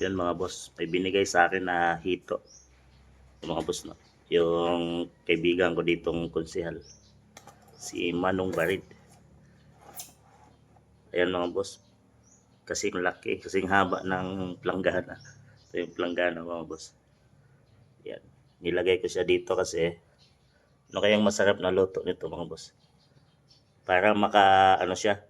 Yan mga boss, may binigay sa akin na hito. Mga boss, no? Yung kaibigan ko ditong konsehal, si Manong Barid. Ayan mga boss, kasing laki, kasing haba ng planggana. Ito yung planggana mga boss. Yan. Nilagay ko siya dito kasi ano kayang masarap na luto nito mga boss. Para maka ano siya,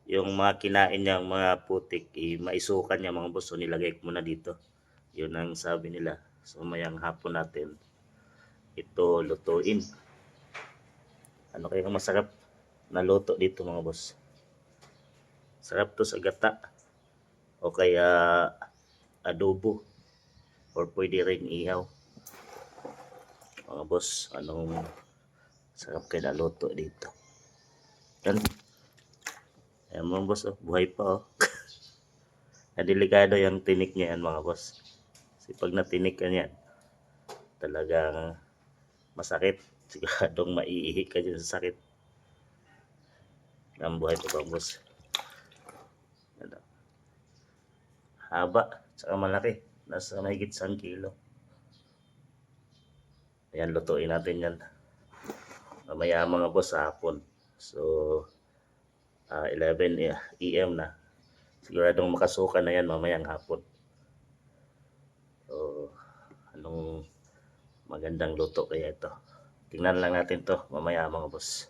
yung mga kinain niyang mga putik, maisukan niya mga boss. So nilagay ko muna dito. Yun ang sabi nila. So mayang hapon natin ito lutuin. Ano kayang masarap na luto dito mga boss. Sarap to sa gata o kaya adobo or pwede rin ihaw. Mga boss, anong sarap kayo na luto dito. Yan. Ayan mga boss, oh, buhay pa oh. Nadelikado yung tinik niya yan mga boss. Kasi pag natinik ka niyan, talagang masakit. Siguradong maiihi ka dyan sa sakit. Ang buhay pa mga boss. Ano? Haba, saka malaki. Nasa mahigit 1 kilo. Ayan, lutuin natin yan. Mamaya mga boss sa hapon. So, 11 AM na. Siguradong makasuka na yan mamayang hapon. So, anong magandang luto kaya ito? Tingnan lang natin to mamaya mga boss.